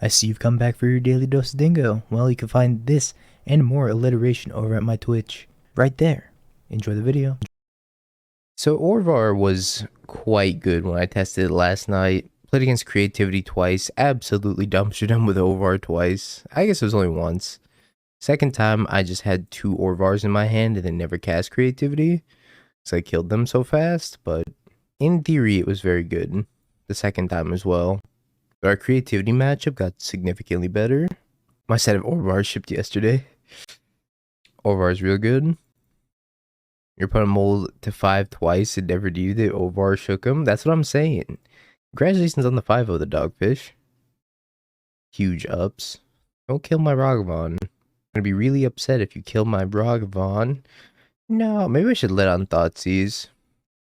I see you've come back for your daily dose of dingo. Well, you can find this and more alliteration over at my Twitch. Right there. Enjoy the video. So Orvar was quite good when I tested it last night. Played against Creativity twice. Absolutely dumpstered him with Orvar twice. I guess it was only once. Second time, I just had two Orvars in my hand and then never cast Creativity. So I killed them so fast, but in theory, it was very good. The second time as well. But our Creativity matchup got significantly better. My set of Orvar shipped yesterday. Orvar is real good. Your opponent molded to 5 twice and never needed it. Orvar shook him. That's what I'm saying. Congratulations on the 5 of the dogfish. Huge ups. Don't kill my Ragavan. I'm gonna be really upset if you kill my Ragavan. No, maybe I should let on Thoughtseize.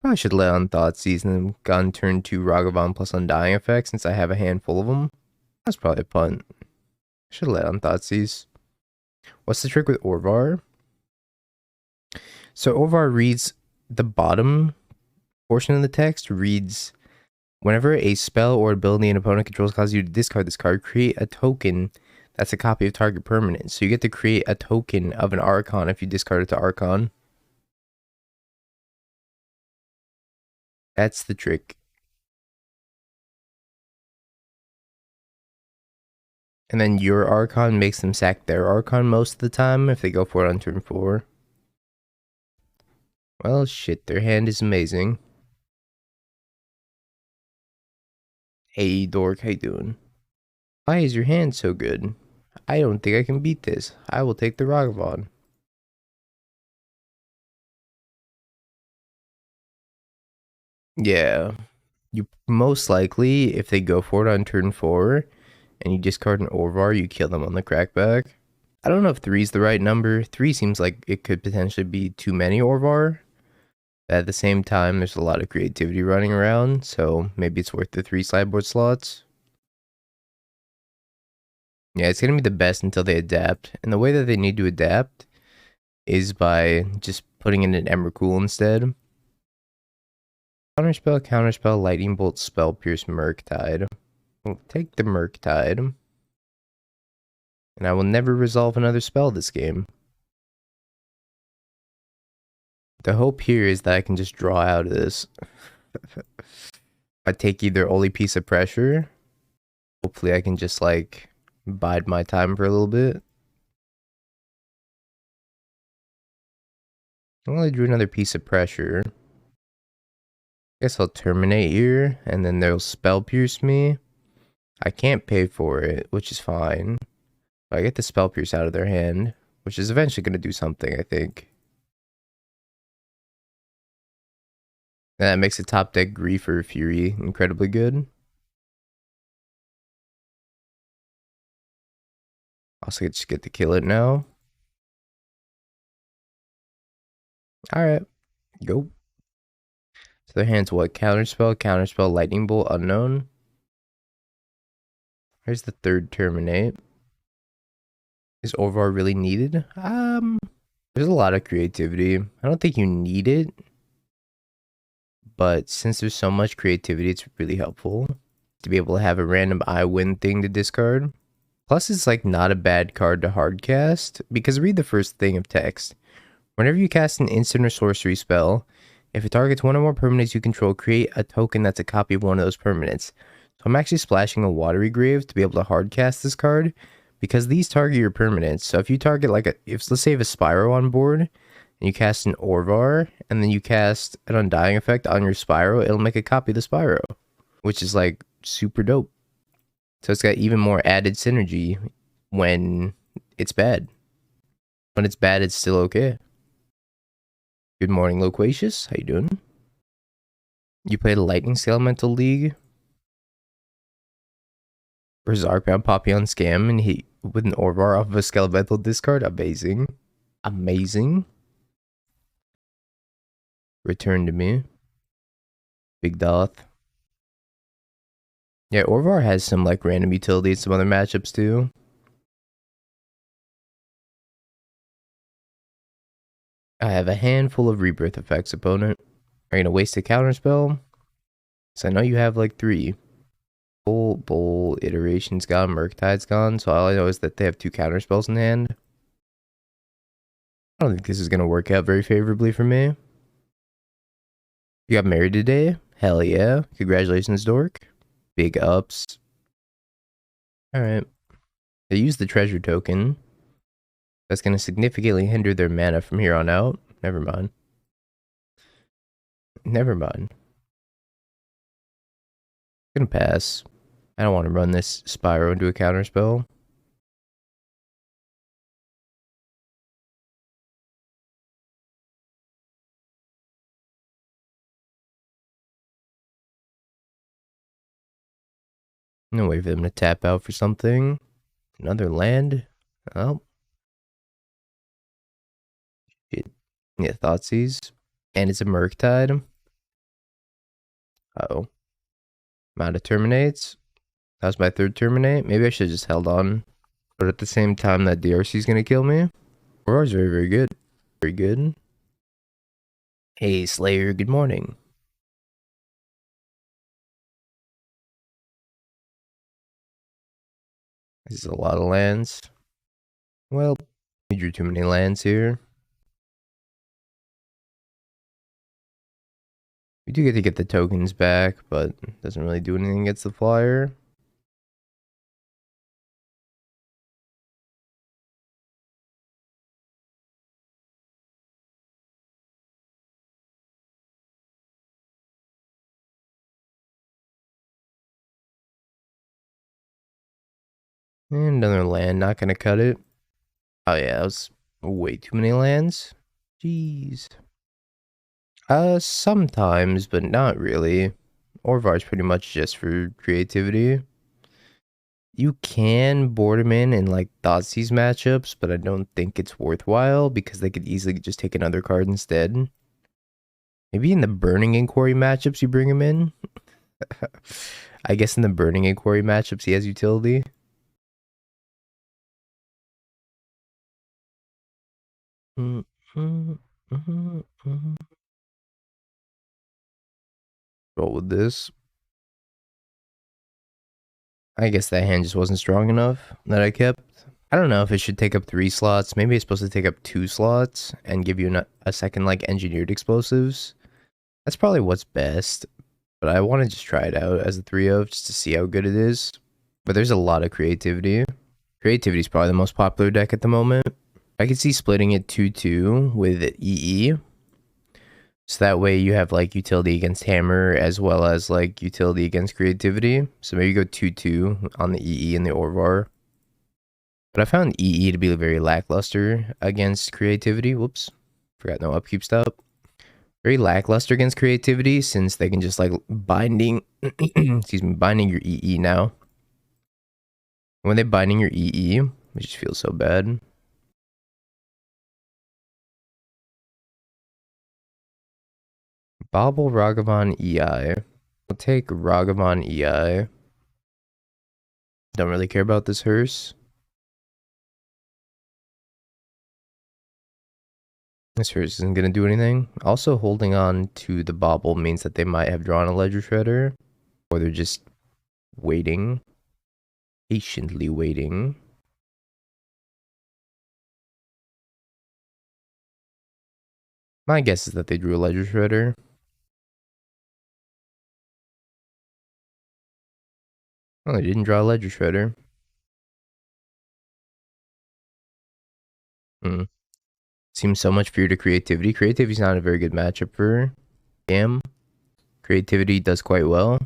Probably should let on Thoughtseize and then gone turn 2 Ragavan plus Undying effect since I have a handful of them. That's probably a punt. Should let on Thoughtseize. What's the trick with Orvar? So Orvar reads the bottom portion of the text, reads, whenever a spell or ability an opponent controls causes you to discard this card, create a token that's a copy of target permanent. So you get to create a token of an Archon if you discard it to Archon. That's the trick. And then your Archon makes them sack their Archon most of the time if they go for it on turn 4. Well, shit, their hand is amazing. Hey, Dork, how you doing? Why is your hand so good? I don't think I can beat this. I will take the Ragavan. Yeah. You most likely, if they go for it on turn 4, and you discard an Orvar, you kill them on the crackback. I don't know if 3 is the right number. 3 seems like it could potentially be too many Orvar. But at the same time, there's a lot of creativity running around, so maybe it's worth the 3 sideboard slots. Yeah, it's going to be the best until they adapt. And the way that they need to adapt is by just putting in an Emrakul instead. Counterspell, Lightning Bolt, Spell Pierce, Murktide. We'll take the Murktide. And I will never resolve another spell this game. The hope here is that I can just draw out of this. I take either only piece of pressure. Hopefully I can just like bide my time for a little bit. I only drew another piece of pressure. Guess I'll terminate here, and then they'll spell pierce me. I can't pay for it, which is fine. But I get the spell pierce out of their hand, which is eventually going to do something, I think. And that makes the top deck Grief or Fury incredibly good. Also, just get to kill it now. Alright, go. So their hand's what? Counterspell, Lightning Bolt, Unknown. Here's the third Terminate. Is Orvar really needed? There's a lot of creativity. I don't think you need it. But since there's so much creativity, it's really helpful to be able to have a random I win thing to discard. Plus, it's like not a bad card to hardcast, because read the first thing of text. Whenever you cast an instant or sorcery spell, if it targets one or more permanents you control, create a token that's a copy of one of those permanents. So I'm actually splashing a Watery Grave to be able to hardcast this card, because these target your permanents. So if you target like let's say you have a Spyro on board, and you cast an Orvar, and then you cast an Undying effect on your Spyro, it'll make a copy of the Spyro, which is like super dope. So it's got even more added synergy when it's bad. When it's bad, it's still okay. Good morning, Loquacious. How you doing? You played a Lightning Skelemental League? Versus Arcbound Poppy on Scam and he with an Orvar off of a Skelemental discard? Amazing. Amazing. Return to me. Big Doth. Yeah, Orvar has some like random utility in some other matchups too. I have a handful of Rebirth effects, opponent. Are you gonna waste a counterspell? So I know you have like 3. Bull iteration's gone, Murktide's gone, so all I know is that they have 2 counter spells in hand. I don't think this is gonna work out very favorably for me. You got married today? Hell yeah. Congratulations, dork. Big ups. Alright. They use the treasure token. That's gonna significantly hinder their mana from here on out. Never mind. Never mind. Gonna pass. I don't want to run this Spyro into a counterspell. I'm gonna wait for them to tap out for something. Another land? Oh. Shit. Yeah, Thoughtseize. And it's a Murktide. Uh-oh. Mana terminates. That was my 3rd terminate. Maybe I should have just held on. But at the same time, that DRC is gonna kill me. Orvar's very, very good. Very good. Hey, Slayer, good morning. This is a lot of lands. Well, we drew too many lands here. We do get to get the tokens back, but it doesn't really do anything against the flyer. And another land, not gonna cut it. Oh yeah, that was way too many lands. Jeez. Sometimes, but not really. Orvar's pretty much just for creativity. You can board him in like Thoughtseize matchups, but I don't think it's worthwhile because they could easily just take another card instead. Maybe in the Burning Inquiry matchups you bring him in. I guess in the Burning Inquiry matchups he has utility. Roll with this. I guess that hand just wasn't strong enough that I kept. I don't know if it should take up 3 slots. Maybe it's supposed to take up 2 slots and give you a second like engineered explosives. That's probably what's best. But I want to just try it out as a 3-of just to see how good it is. But there's a lot of creativity. Creativity is probably the most popular deck at the moment. I could see splitting it 2-2 with EE. So that way you have like utility against hammer as well as like utility against creativity. So maybe go 2-2 on the EE and the Orvar. But I found EE to be very lackluster against creativity. Whoops. Forgot no upkeep stop. Very lackluster against creativity since they can just like binding excuse me, binding your EE now. When they're binding your EE, it just feels so bad. Bobble Ragavan EI. I'll take Ragavan EI. Don't really care about this hearse. This hearse isn't going to do anything. Also, holding on to the Bobble means that they might have drawn a Ledger Shredder. Or they're just waiting. Patiently waiting. My guess is that they drew a Ledger Shredder. Oh, they didn't draw a Ledger Shredder. Seems so much fear to creativity. Creativity's not a very good matchup for Gam. Creativity does quite well.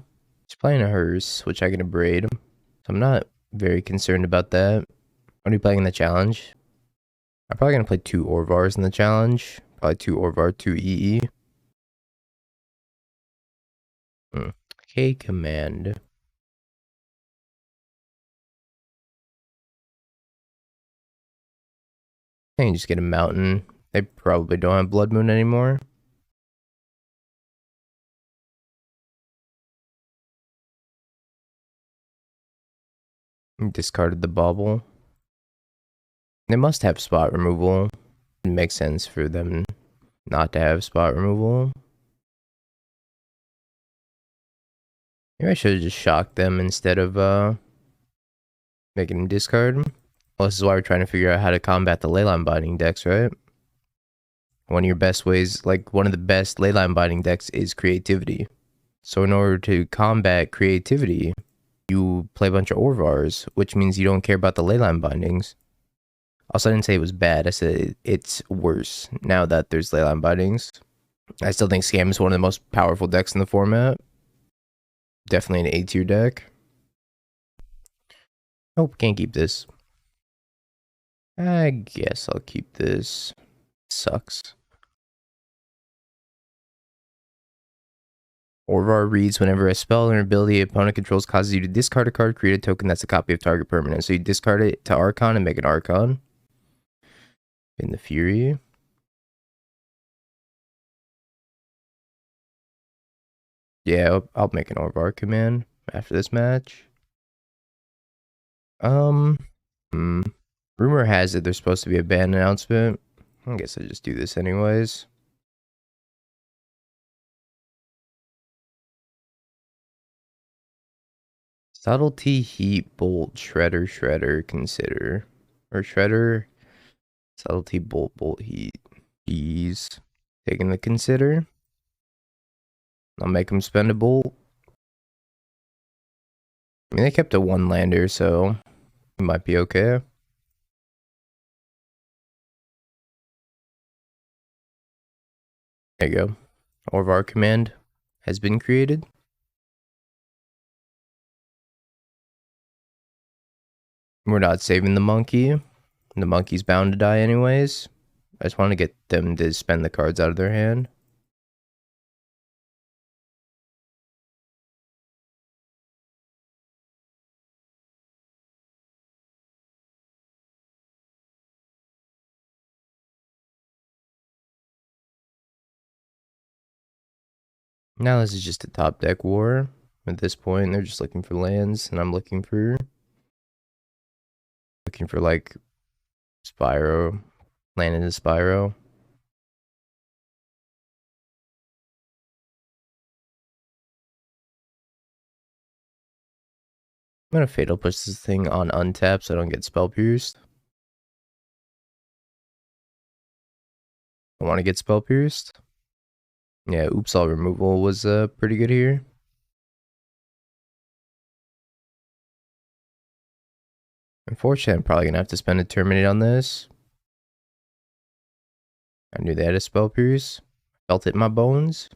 He's playing a hearse, which I can abrade. So I'm not very concerned about that. What are you playing in the challenge? I'm probably going to play 2 Orvars in the challenge. Probably 2 Orvar, 2 EE. K command. I can just get a mountain. They probably don't have Blood Moon anymore. Discarded the bauble. They must have spot removal. It makes sense for them not to have spot removal. Maybe I should have just shocked them instead of making them discard. Well, this is why we're trying to figure out how to combat the leyline binding decks, right? One of your best ways, like one of the best leyline binding decks is creativity. So in order to combat creativity, you play a bunch of Orvars, which means you don't care about the leyline bindings. Also, I didn't say it was bad. I said it's worse now that there's leyline bindings. I still think Scam is one of the most powerful decks in the format. Definitely an A tier deck. Nope, can't keep this. I guess I'll keep this. Sucks. Orvar reads whenever a spell or ability opponent controls causes you to discard a card, create a token that's a copy of target permanent. So you discard it to Archon and make an Archon. In the Fury. Yeah, I'll make an Orvar command after this match. Rumor has it there's supposed to be a ban announcement. I guess I just do this anyways. Subtlety, Heat, Bolt, Shredder, Consider. Or Shredder, Subtlety, Bolt, Heat. Jeez. Taking the Consider. I'll make him spend a Bolt. I mean, they kept a one lander, so it might be okay. There you go. Orvar command has been created. We're not saving the monkey. The monkey's bound to die anyways. I just want to get them to spend the cards out of their hand. Now this is just a top deck war. At this point, they're just looking for lands, and I'm looking for like Spyro, land into Spyro. I'm gonna Fatal Push this thing on untap so I don't get Spell Pierced. I want to get Spell Pierced. Yeah, Oops All Removal was pretty good here. Unfortunately, I'm probably gonna have to spend a Terminate on this. I knew they had a Spell Pierce. Felt it in my bones.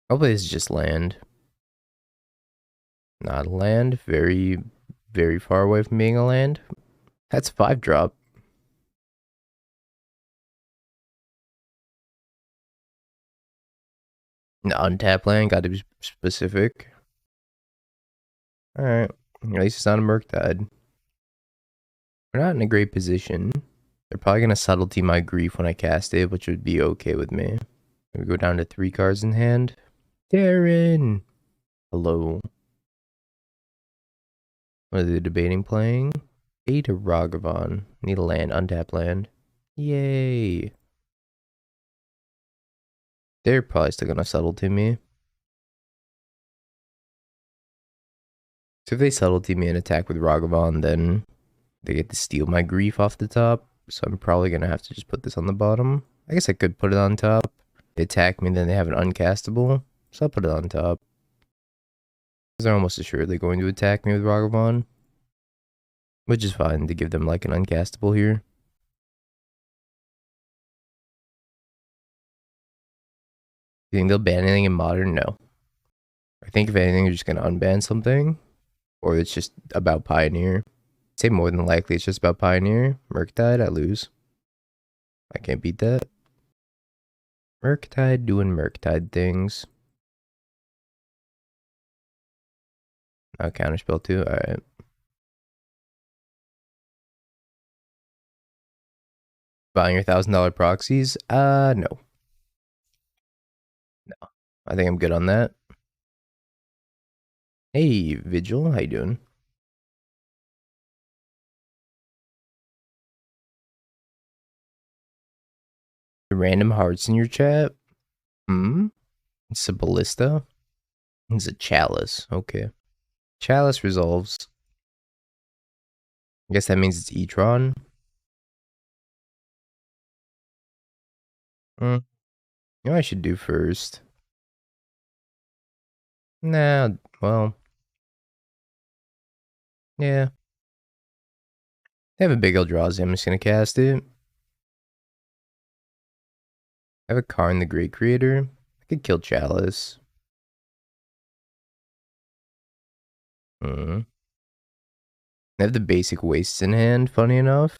Hopefully this is just land. Not a land. Very, very far away from being a land. That's 5-drop. An untap land, gotta be specific. Alright. At least it's not a Murktide. We're not in a great position. They're probably gonna subtlety my grief when I cast it, which would be okay with me. We go down to 3 cards in hand. Darren! Hello. What are they debating playing? 8 of Ragavan. Need a land, untap land. Yay! They're probably still gonna subtlety me. So if they subtlety me and attack with Ragavan, then they get to steal my grief off the top. So I'm probably gonna have to just put this on the bottom. I guess I could put it on top. They attack me, then they have an uncastable. So I'll put it on top. Because they're almost assuredly going to attack me with Ragavan. Which is fine to give them like an uncastable here. You think they'll ban anything in Modern? No. I think if anything, they're just gonna unban something. Or it's just about Pioneer. I'd say more than likely it's just about Pioneer. Murktide, I lose. I can't beat that. Murktide doing Murktide things. I'll counterspell too. Alright. Buying your $1,000 proxies? No. No. I think I'm good on that. Hey, Vigil, how you doing? Random hearts in your chat? It's a ballista? It's a chalice. Okay. Chalice resolves. I guess that means it's E-tron. You know what I should do first? Nah, well. Yeah. They have a big Eldrazi. I'm just gonna cast it. I have a Karn the Great Creator. I could kill Chalice. I have the basic wastes in hand, funny enough.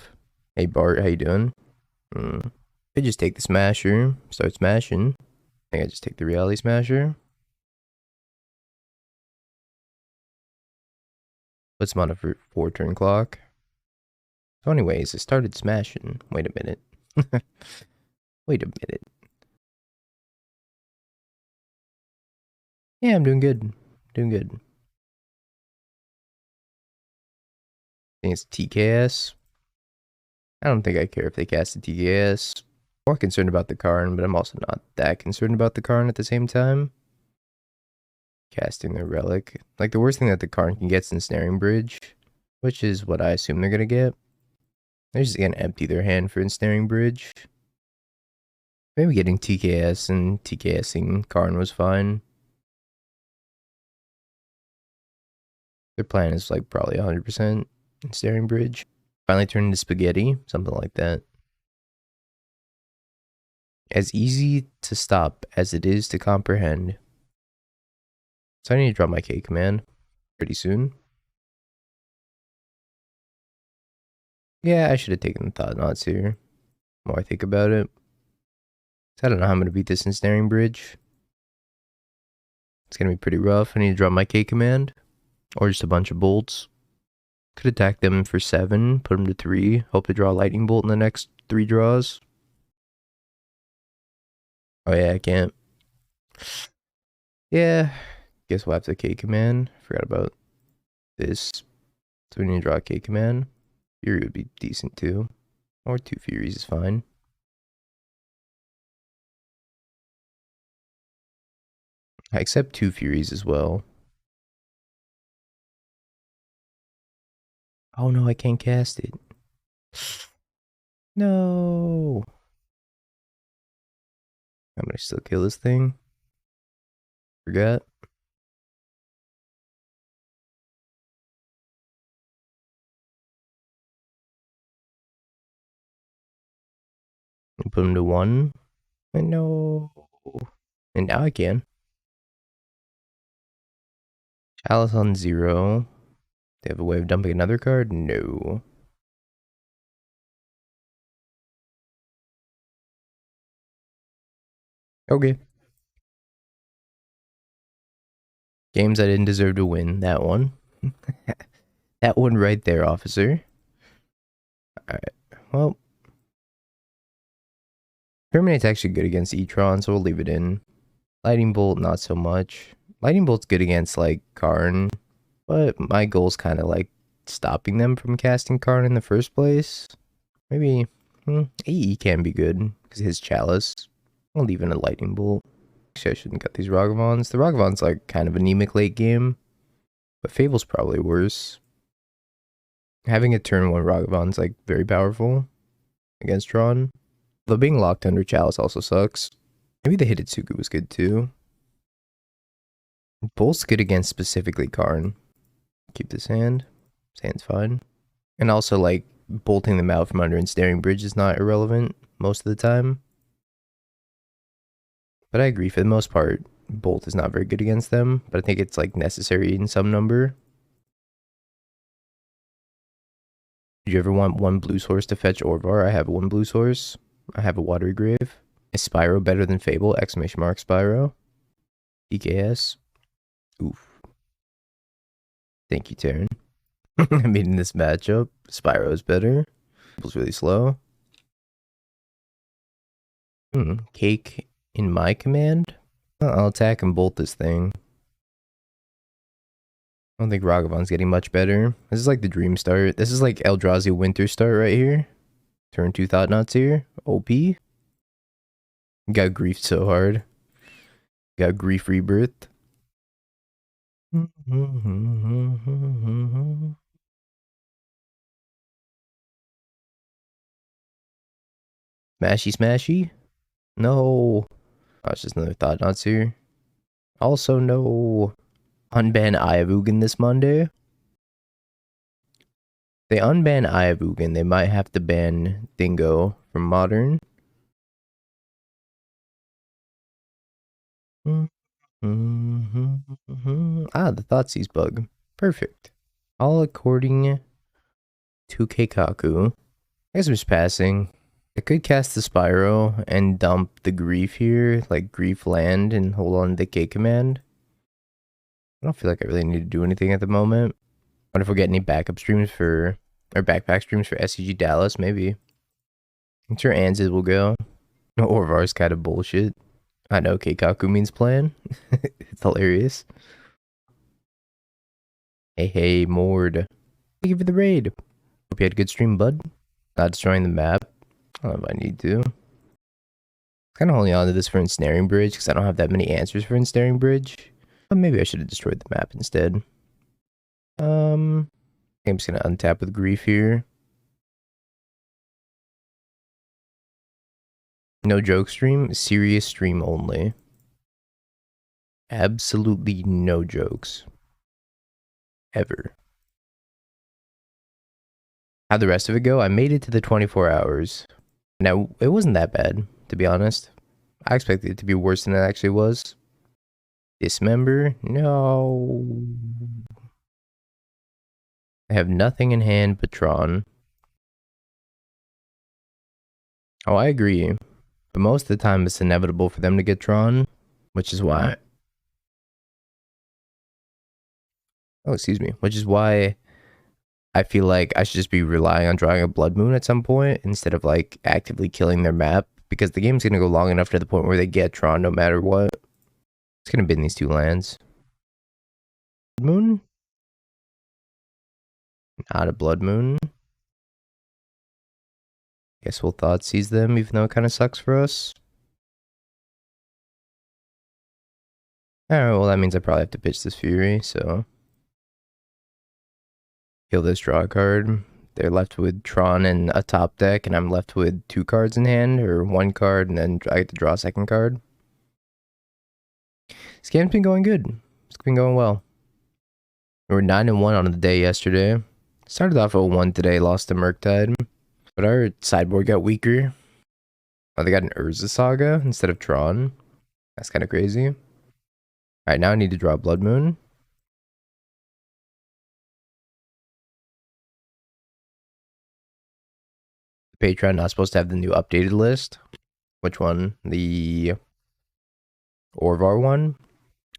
Hey Bart, how you doing? I just take the Smasher, start smashing. I think I just take the Reality Smasher. Puts him on a 4-turn clock. So anyways, I started smashing. Wait a minute. Wait a minute. Yeah, I'm doing good. Doing good. I think it's TKS. I don't think I care if they cast a TKS. More concerned about the Karn, but I'm also not that concerned about the Karn at the same time. Casting their Relic. Like, the worst thing that the Karn can get is Ensnaring Bridge, which is what I assume they're gonna get. They're just gonna empty their hand for Ensnaring Bridge. Maybe getting TKS and TKSing Karn was fine. Their plan is like probably 100% Ensnaring Bridge. Finally turn into spaghetti, something like that. As easy to stop as it is to comprehend. So I need to drop my K command pretty soon. Yeah, I should have taken the Thought Knots here. The more I think about it. So I don't know how I'm going to beat this Ensnaring Bridge. It's going to be pretty rough. I need to drop my K command. Or just a bunch of bolts. Could attack them for 7, put them to 3. Hope to draw a lightning bolt in the next 3 draws. Oh yeah, I can't. Yeah, guess we'll have to K command. Forgot about this. So we need to draw a K command. Fury would be decent too. Or 2 Furies is fine. I accept 2 Furies as well. Oh no, I can't cast it. No. I'm gonna still kill this thing. Forgot. Put him to 1. And no. And now I can. Chalice on 0. They have a way of dumping another card? No. Okay. Games I didn't deserve to win. That one. That one right there, officer. Alright. Well. Terminate's actually good against E-tron, so we'll leave it in. Lightning Bolt, not so much. Lightning Bolt's good against, like, Karn. But my goal's kind of, like, stopping them from casting Karn in the first place. Maybe AE can be good, because his Chalice. I'll leave in a Lightning Bolt. Actually, I shouldn't cut these Ragavons. The Ragavon's, like, kind of anemic late game. But Fable's probably worse. Having a turn 1 Ragavon's, like, very powerful against Tron. Though being locked under Chalice also sucks. Maybe the Hidetsugu was good too. Bolt's good against specifically Karn. Keep this hand. This hand's fine. And also, like, bolting them out from under Ensnaring Bridge is not irrelevant most of the time. But I agree, for the most part, Bolt is not very good against them. But I think it's, like, necessary in some number. Did you ever want 1 blue source to fetch Orvar? I have 1 blue source. I have a Watery Grave. Is Spyro better than Fable? Exclamation mark Spyro. DKS. Oof. Thank you, Taryn. I mean, in this matchup, Spyro's better. Fable's really slow. Cake in my command? I'll attack and bolt this thing. I don't think Ragavon's getting much better. This is like the Dream Start. This is like Eldrazi Winter Start right here. Turn 2 Thought Knots here. OP. Got griefed so hard. Got grief rebirth. Smashy smashy? No. Oh, it's just another thought not to. Also, no. Unban Ayavugan this Monday. They unban Ayavugan, they might have to ban Dingo from Modern. Ah, the Thoughtseize bug. Perfect. All according to Keikaku. I guess I'm just passing. I could cast the Spyro and dump the Grief here, like Grief land, and hold on to the K command. I don't feel like I really need to do anything at the moment. What if we get any backup streams for, or backpack streams for SCG Dallas? Maybe. I'm sure Anzid will go. Orvar's kind of bullshit. I know Keikaku means plan. It's hilarious. Hey, Mord. Thank you for the raid. Hope you had a good stream, bud. Not destroying the map. I don't know if I need to. Kind of holding on to this for Ensnaring Bridge because I don't have that many answers for Ensnaring Bridge. But maybe I should have destroyed the map instead. I'm just gonna untap with Grief here. No joke stream, serious stream only. Absolutely no jokes. Ever. How'd the rest of it go? I made it to the 24 hours. Now, it wasn't that bad, to be honest. I expected it to be worse than it actually was. Dismember? No. I have nothing in hand but Tron. Oh, I agree. But most of the time, it's inevitable for them to get Tron, which is why... Oh, excuse me. Which is why I feel like I should just be relying on drawing a Blood Moon at some point instead of like actively killing their map, because the game's gonna go long enough to the point where they get Tron no matter what. It's gonna bin these two lands. Blood Moon? Not a Blood Moon. Guess we'll Thoughtseize them, even though it kind of sucks for us. Alright, well that means I probably have to pitch this Fury, so... Kill this, draw a card. They're left with Tron and a top deck, and I'm left with 2 cards in hand, or 1 card, and then I get to draw a second card. This game's been going good. It's been going well. We were 9-1 on the day yesterday. Started off 0-1 today, lost to Murktide. But our sideboard got weaker. Oh, they got an Urza Saga instead of Tron. That's kind of crazy. Alright, now I need to draw Blood Moon. Patreon not supposed to have the new updated list. Which one? The Orvar one?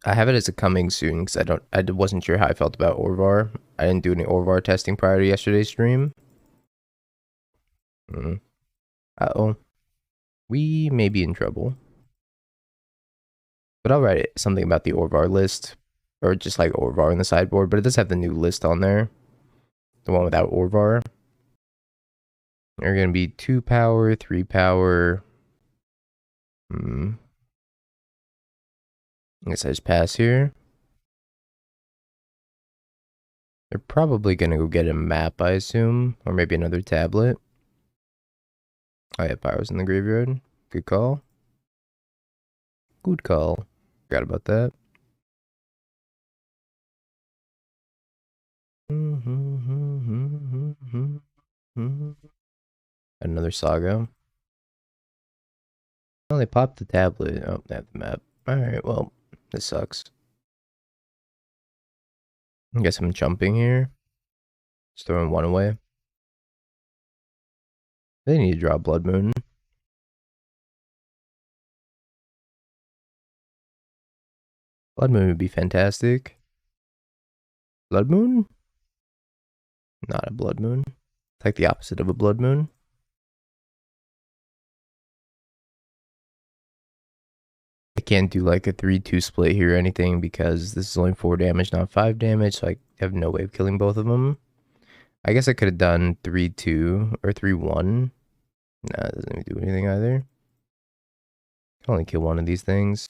I have it as a coming soon because I wasn't sure how I felt about Orvar. I didn't do any Orvar testing prior to yesterday's stream. Uh-oh. We may be in trouble. But I'll write something about the Orvar list. Or just like Orvar in the sideboard. But it does have the new list on there. The one without Orvar. They're going to be 2 power, 3 power. I guess I just pass here. They're probably going to go get a map, I assume. Or maybe another tablet. Oh yeah, Pyro's in the graveyard. Good call. Good call. Forgot about that. Another Saga. Oh, they popped the tablet. Oh, they have the map. Alright, well, this sucks. I guess I'm jumping here. Just throwing 1 away. They need to draw Blood Moon. Blood Moon would be fantastic. Blood Moon? Not a Blood Moon. It's like the opposite of a Blood Moon. I can't do like a 3-2 split here or anything because this is only 4 damage, not 5 damage, so I have no way of killing both of them. I guess I could have done 3-2 or 3-1. Nah, it doesn't even do anything either. Only kill one of these things.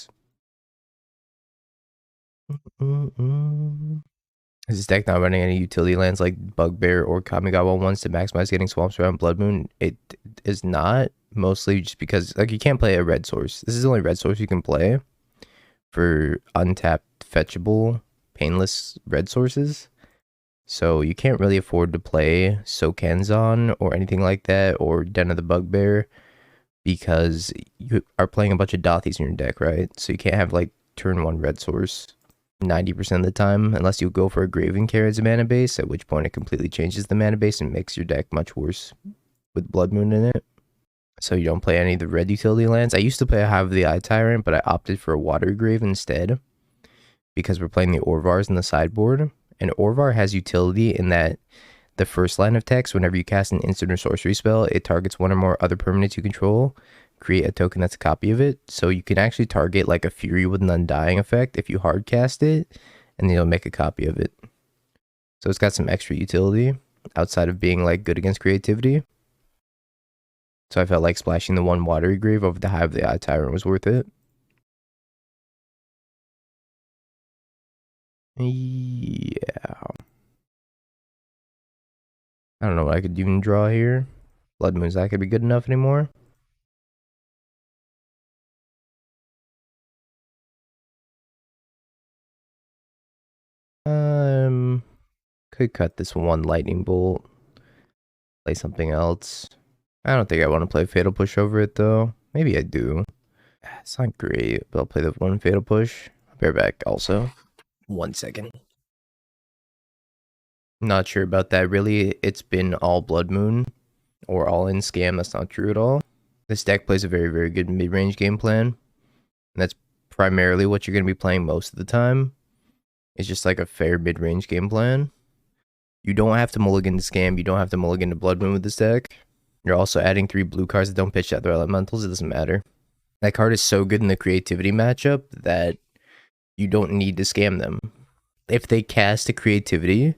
Is this deck not running any utility lands like Bugbear or Kamigawa ones to maximize getting swamps around Blood Moon? It is not, mostly just because like you can't play a red source. This is the only red source you can play for untapped fetchable painless red sources. So you can't really afford to play Sokenzon or anything like that, or Den of the Bugbear, because you are playing a bunch of Dothies in your deck, right? So you can't have like turn 1 red source 90% of the time, unless you go for a Graven Care as a mana base, at which point it completely changes the mana base and makes your deck much worse with Blood Moon in it. So you don't play any of the red utility lands. I used to play Hive of the Eye Tyrant, but I opted for a Water Grave instead, because we're playing the Orvars in the sideboard. And Orvar has utility in that the first line of text, whenever you cast an instant or sorcery spell, it targets one or more other permanents you control. Create a token that's a copy of it. So you can actually target like a Fury with an Undying effect if you hard cast it, and then you'll make a copy of it. So it's got some extra utility outside of being like good against creativity. So I felt like splashing the 1 Watery Grave over the Hive of the Eye Tyrant was worth it. Yeah. I don't know what I could even draw here. Blood Moon's not gonna be good enough anymore. Could cut this 1 Lightning Bolt. Play something else. I don't think I want to play Fatal Push over it though. Maybe I do. It's not great, but I'll play the 1 Fatal Push. I'll be right back also. 1 second. Not sure about that. Really, it's been all Blood Moon or all in Scam. That's not true at all. This deck plays a very, very good mid-range game plan. And that's primarily what you're going to be playing most of the time. It's just like a fair mid-range game plan. You don't have to mulligan to Scam. You don't have to mulligan to Blood Moon with this deck. You're also adding 3 blue cards that don't pitch other elementals. It doesn't matter. That card is so good in the creativity matchup that you don't need to Scam them. If they cast a creativity,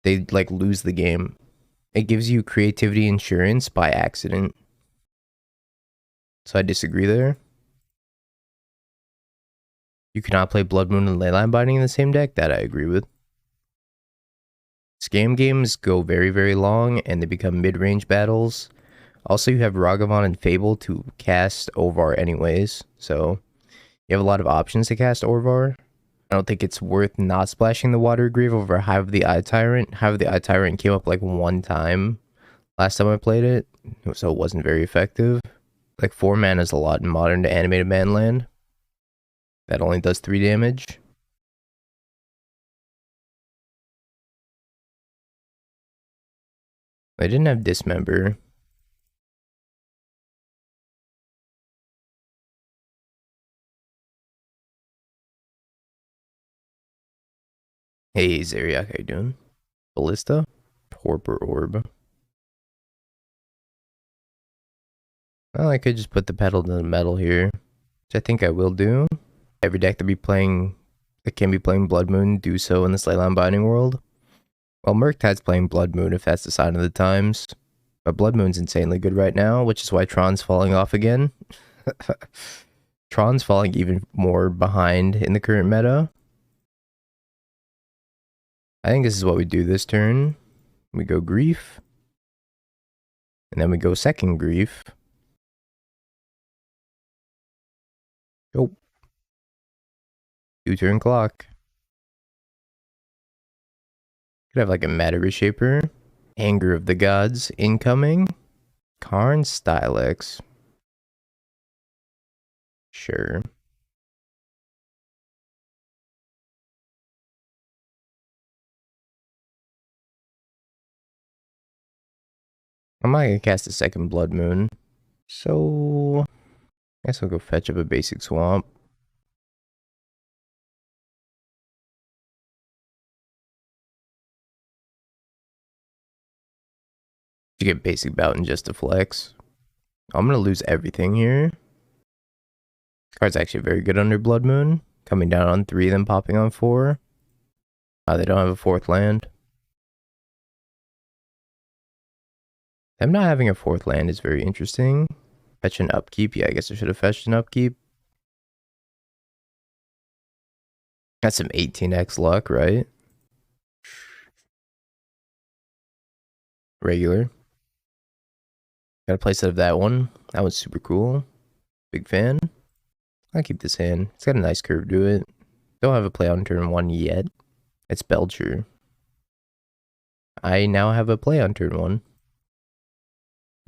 they like lose the game. It gives you creativity insurance by accident. So I disagree there. You cannot play Blood Moon and Leyline Binding in the same deck. That I agree with. Scam games go very, very long and they become mid-range battles. Also, you have Ragavan and Fable to cast Orvar anyways. So you have a lot of options to cast Orvar. I don't think it's worth not splashing the Water Grave over Hive of the Eye Tyrant. Hive of the Eye Tyrant came up like 1 time last time I played it, so it wasn't very effective. Like 4 mana is a lot in Modern to Animated Manland. That only does 3 damage. They didn't have Dismember. Hey, Zeriak, how you doing? Ballista? Torpor Orb. Well, I could just put the pedal to the metal here, which I think I will do. Every deck that can be playing Blood Moon, do so in the Leyline Binding world. Well, Murktide's playing Blood Moon if that's the sign of the times. But Blood Moon's insanely good right now, which is why Tron's falling off again. Tron's falling even more behind in the current meta. I think this is what we do this turn. We go Grief. And then we go second Grief. Oh. 2-turn clock. Could have like a Matter Reshaper. Anger of the Gods incoming. Karn Stylex. Sure. I'm not gonna cast a second Blood Moon. So I guess I'll go fetch up a basic swamp. To get basic bout and just a flex. I'm gonna lose everything here. Card's actually very good under Blood Moon. Coming down on 3, then popping on 4. They don't have a 4th land. Them not having a 4th land is very interesting. Fetch an upkeep. Yeah, I guess I should have fetched an upkeep. That's some 18x luck, right? Regular. Got a playset of that one. That one's super cool. Big fan. I'll keep this hand. It's got a nice curve to it. Don't have a play on turn 1 yet. It's Belcher. I now have a play on turn 1.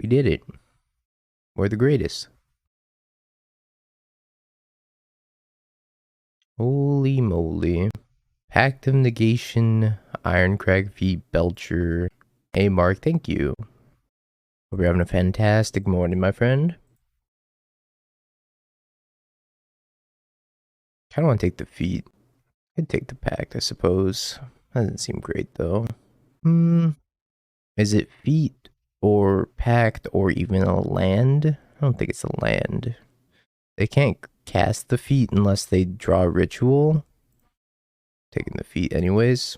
We did it. We're the greatest. Holy moly. Pact of Negation, Ironcrag v Belcher. Hey Mark, thank you. Hope you're having a fantastic morning, my friend. Kinda wanna take the feet. I'd take the pact, I suppose. That doesn't seem great though. Is it feet or pact or even a land? I don't think it's a land. They can't cast the feet unless they draw a ritual. Taking the feet anyways.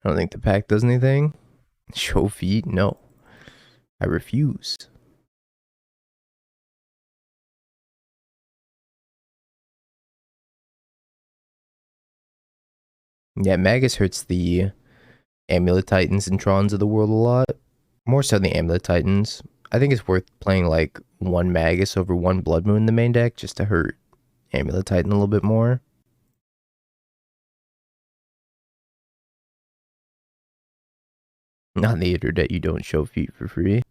I don't think the pact does anything. Show feet? No. I refuse. Yeah, Magus hurts the Amulet Titans and Trons of the world a lot. More so the Amulet Titans. I think it's worth playing like one Magus over one Blood Moon in the main deck just to hurt Amulet Titan a little bit more. On the internet, you don't show feet for free.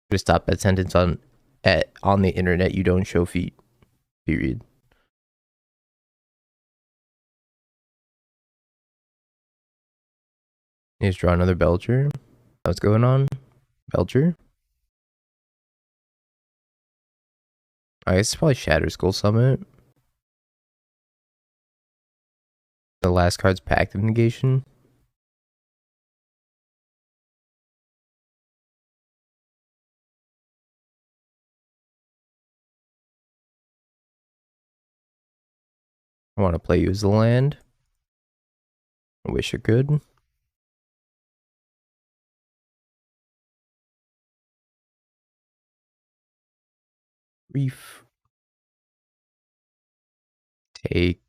Just stop that sentence on the internet, you don't show feet. Period. You just draw another Belcher. What's going on? Belcher? I guess it's probably Shatter Skull Summit. The last card's Pact of Negation. I want to play use the land. I wish I could. Reef. Take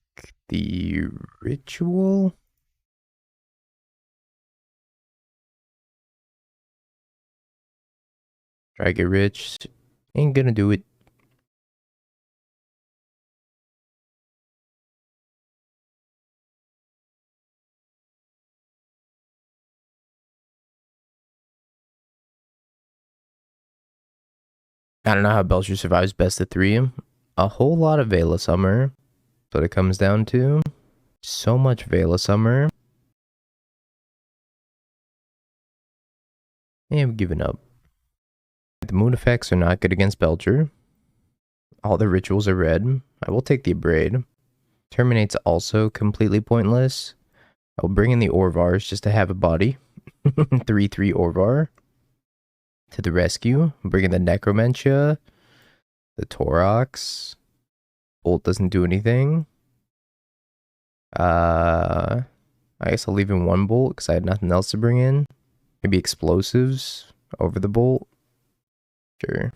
the ritual. Try to get rich. Ain't gonna do it. I don't know how Belcher survives best of 3. A whole lot of Veil of Summer. That's what it comes down to. So much Veil of Summer. Yeah, I'm giving up. The moon effects are not good against Belcher. All the rituals are red. I will take the Abrade. Terminate's also completely pointless. I'll bring in the Orvars just to have a body. 3/3 Orvar. To the rescue. Bring in the Necromentia. The Torox. Bolt doesn't do anything. I guess I'll leave in one bolt because I had nothing else to bring in. Maybe explosives over the bolt. Sure.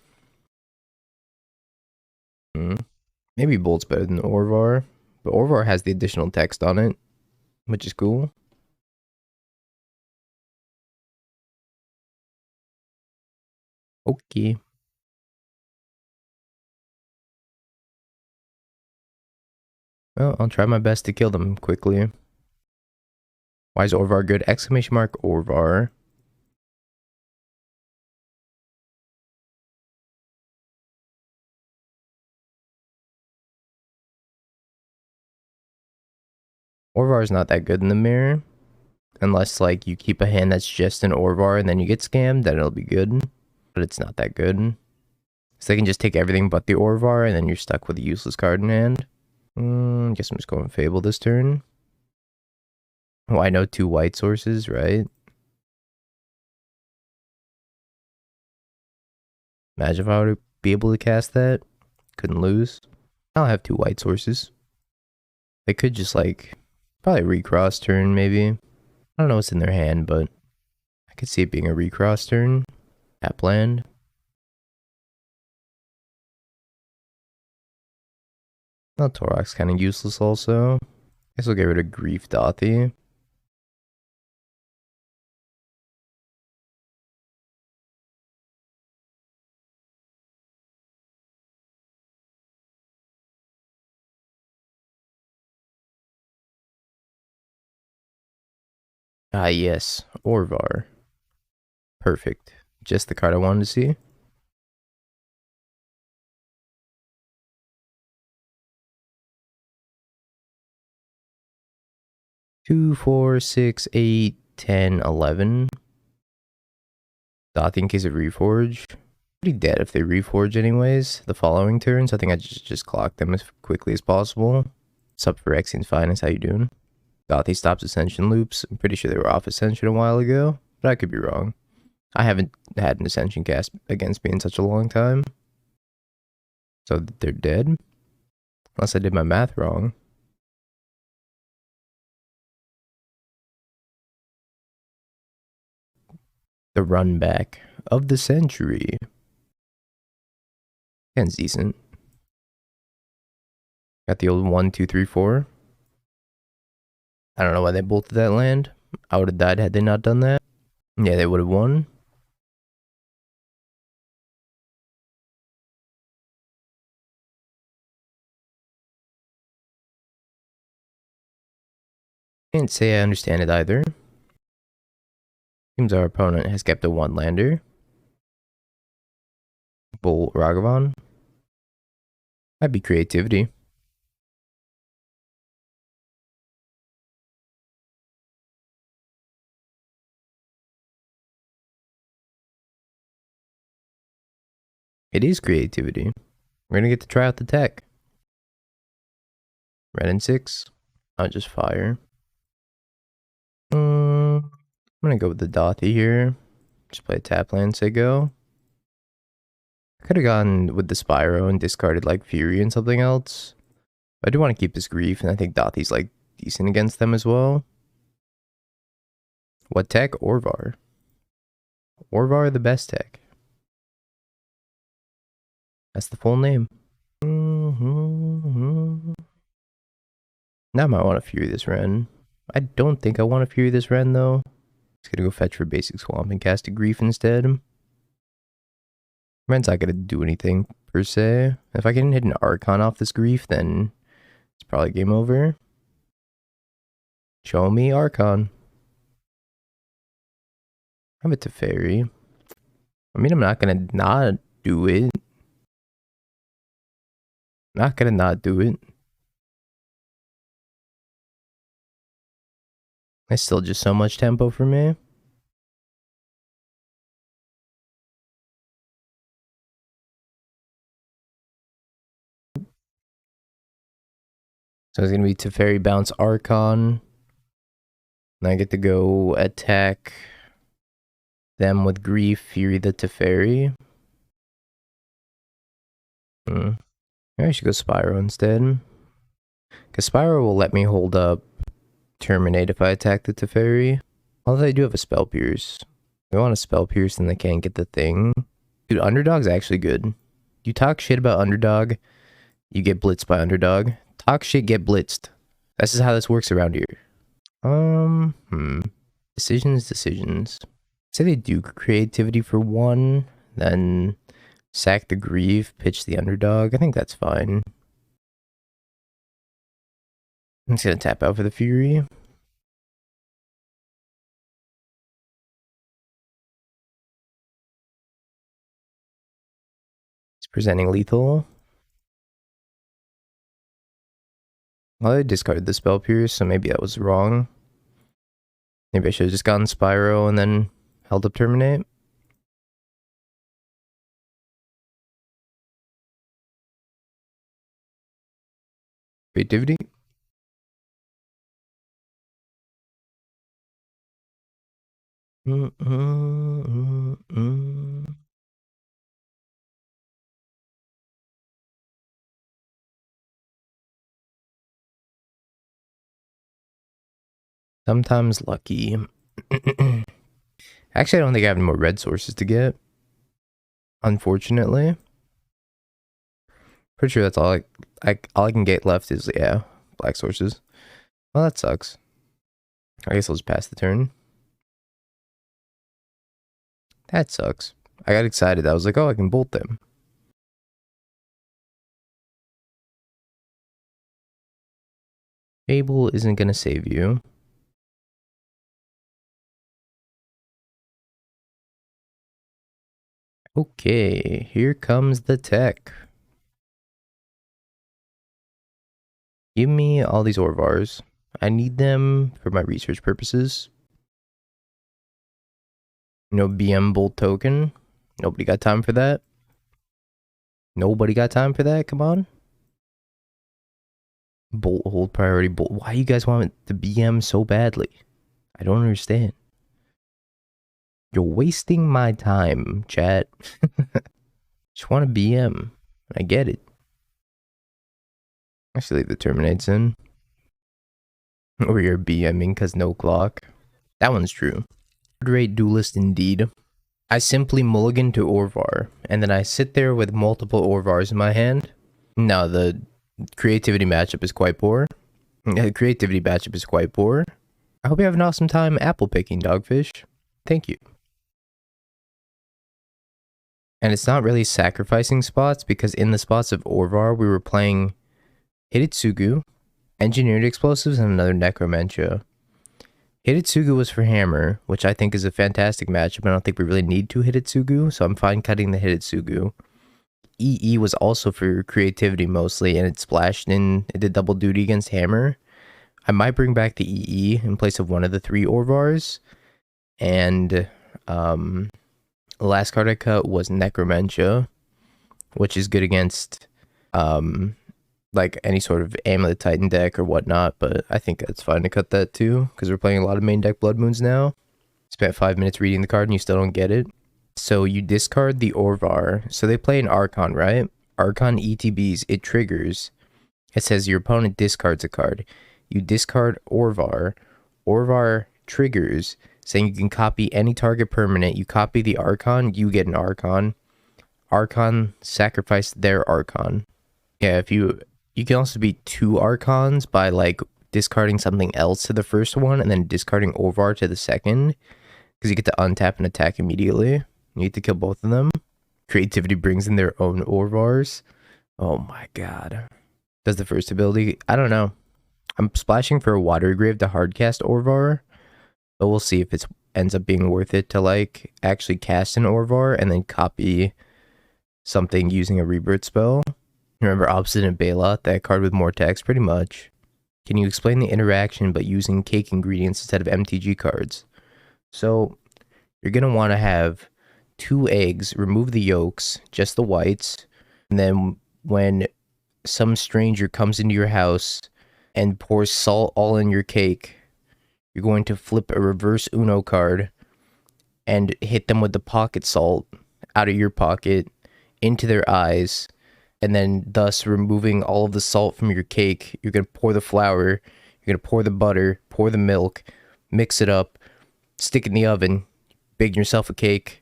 Maybe bolt's better than Orvar. But Orvar has the additional text on it, which is cool. Okay. Well, I'll try my best to kill them quickly. Why is Orvar good? Exclamation mark Orvar. Orvar is not that good in the mirror. Unless, like, you keep a hand that's just an Orvar and then you get scammed, then it'll be good. But it's not that good. So they can just take everything but the Orvar and then you're stuck with a useless card in hand. Guess I'm just going Fable this turn. Oh, I know 2 white sources, right? Imagine if I would be able to cast that. Couldn't lose. I'll have 2 white sources. They could just, like, probably recross turn, maybe. I don't know what's in their hand, but I could see it being a recross turn. Tap land. Well, Torok's kind of useless also. Guess we'll get rid of Grief Dothy. Ah, yes. Orvar. Perfect. Just the card I wanted to see. 2, 4, 6, 8, 10, 11. Dothy in case of Reforge. Pretty dead if they Reforge anyways. The following turns, I think I just clock them as quickly as possible. Sup for Phyrexian's Finest, how you doing? Dothy stops Ascension loops. I'm pretty sure they were off Ascension a while ago, but I could be wrong. I haven't had an Ascension cast against me in such a long time. So they're dead? Unless I did my math wrong. The run back of the century. That's decent. Got the old 1, 2, 3, 4. I don't know why they bolted that land. I would have died had they not done that. Yeah, they would have won. Can't say I understand it either. Seems our opponent has kept a 1-lander. Bull Ragavan. Might be creativity. It is creativity. We're gonna get to try out the tech. Red and 6. Not just fire. I'm gonna go with the Dothy here. Just play a tap land, say go. I could have gone with the Spyro and discarded like Fury and something else. But I do want to keep this Grief, and I think Dothy's like decent against them as well. What tech? Orvar. Orvar the best tech. That's the full name. Now I might want to Fury this Ren. I don't think I want to Fury this Ren though. Just gonna go fetch for basic Swamp and cast a Grief instead. Ren's not gonna do anything per se. If I can hit an Archon off this Grief, then it's probably game over. Show me Archon. I have it to Fairy. I mean, I'm not gonna not do it. Not gonna not do it. It's still just so much tempo for me. So it's gonna be Teferi bounce Archon. And I get to go attack them with Grief, Fury the Teferi. Maybe I should go Spyro instead. Because Spyro will let me hold up Terminate if I attack the Teferi. Although they do have a Spell Pierce. If they want a Spell Pierce, then they can't get the thing. Dude, Underdog's actually good. You talk shit about Underdog, you get blitzed by Underdog. Talk shit, get blitzed. This is how this works around here. Decisions. Say they do creativity for 1, then sack the Grief, pitch the Underdog. I think that's fine. I'm just gonna tap out for the Fury. It's presenting lethal. Well, I discarded the Spell Pierce, so maybe that was wrong. Maybe I should have just gotten Spyro and then held up Terminate. Creativity. Sometimes lucky. Actually, I don't think I have any more red sources to get. unfortunately. Pretty sure that's all all I can get left is, yeah, black sources. Well, that sucks. I guess I'll just pass the turn. That sucks. I got excited. I was like, oh, I can bolt them. Fable isn't gonna save you. Okay, here comes the tech. Give me all these Orvars. I need them for my research purposes. No BM Bolt token. Nobody got time for that. Nobody got time for that. Come on. Bolt hold priority. Bolt. Why you guys want the BM so badly? I don't understand. You're wasting my time, chat. Just want a BM. I get it. I should leave the terminates in. Or you're BMing because no clock. That one's true. Rate duelist indeed. I simply mulligan to Orvar, and then I sit there with multiple Orvars in my hand. No, the creativity matchup is quite poor. Yeah, the creativity matchup is quite poor. I hope you have an awesome time apple picking, Dogfish. Thank you. And it's not really sacrificing spots, because in the spots of Orvar, we were playing Hitotsugu, Engineered Explosives, and another Necromentia. Hitotsugu was for Hammer, which I think is a fantastic matchup. I don't think we really need to Hitotsugu, so I'm fine cutting the Hitotsugu. EE was also for creativity mostly, and it splashed in, it did double duty against Hammer. I might bring back the EE in place of one of the 3 Orvars. And the last card I cut was Necromentia, which is good against like any sort of Amulet Titan deck or whatnot, but I think that's fine to cut that too, because we're playing a lot of main deck Blood Moons now. Spent 5 minutes reading the card and you still don't get it. So you discard the Orvar. So they play an Archon, right? Archon ETBs, it triggers. It says your opponent discards a card. You discard Orvar. Orvar triggers, saying you can copy any target permanent. You copy the Archon, you get an Archon. Archon sacrifice their Archon. Yeah, if you can also be 2 Archons by like discarding something else to the first one and then discarding Orvar to the second, because you get to untap and attack immediately. You get to kill both of them. Creativity brings in their own Orvars. Oh my god. Does the first ability? I don't know. I'm splashing for a Watery Grave to hardcast Orvar, but we'll see if it ends up being worth it to like actually cast an Orvar and then copy something using a rebirth spell. Remember Obstinate Bailout, that card with more text, pretty much. Can you explain the interaction but using cake ingredients instead of MTG cards? So you're going to want to have 2 eggs, remove the yolks, just the whites, and then when some stranger comes into your house and pours salt all in your cake, you're going to flip a reverse Uno card and hit them with the pocket salt out of your pocket into their eyes, and then thus removing all of the salt from your cake. You're going to pour the flour, you're going to pour the butter, pour the milk, mix it up, stick it in the oven, bake yourself a cake.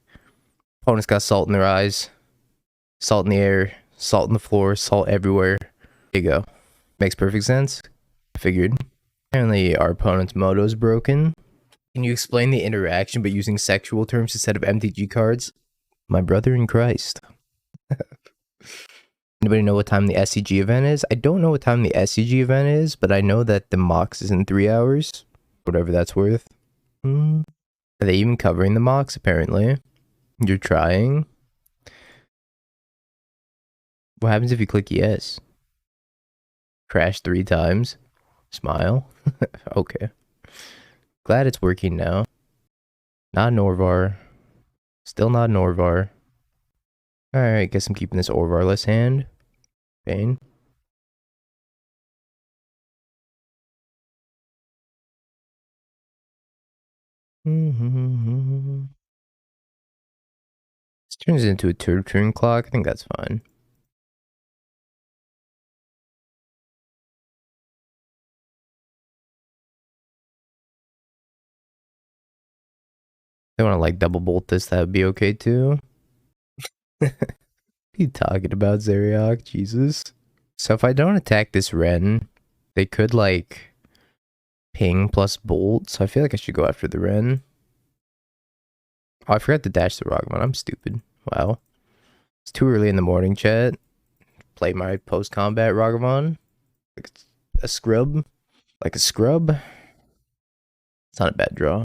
Opponent's got salt in their eyes, salt in the air, salt in the floor, salt everywhere. There you go. Makes perfect sense. I figured. Apparently our opponent's moto is broken. Can you explain the interaction but using sexual terms instead of MTG cards? My brother in Christ. Anybody know what time the SCG event is? I don't know what time the SCG event is, but I know that the Mox is in 3 hours. Whatever that's worth. Are they even covering the Mox, apparently? You're trying? What happens if you click yes? Crash 3 times. Smile. Okay. Glad it's working now. Not an Orvar. Still not an Orvar. Alright, guess I'm keeping this Orvarless hand. Pain. This turns into a turn clock. I think that's fine. They want to like double bolt this, that would be okay too. What are you talking about, Zeriok? Jesus. So if I don't attack this Ren, they could like ping plus bolt. So I feel like I should go after the Ren. Oh, I forgot to dash the Rogman. I'm stupid. Wow. It's too early in the morning, chat. Play my post-combat Ragavan. Like a scrub. Like a scrub. It's not a bad draw.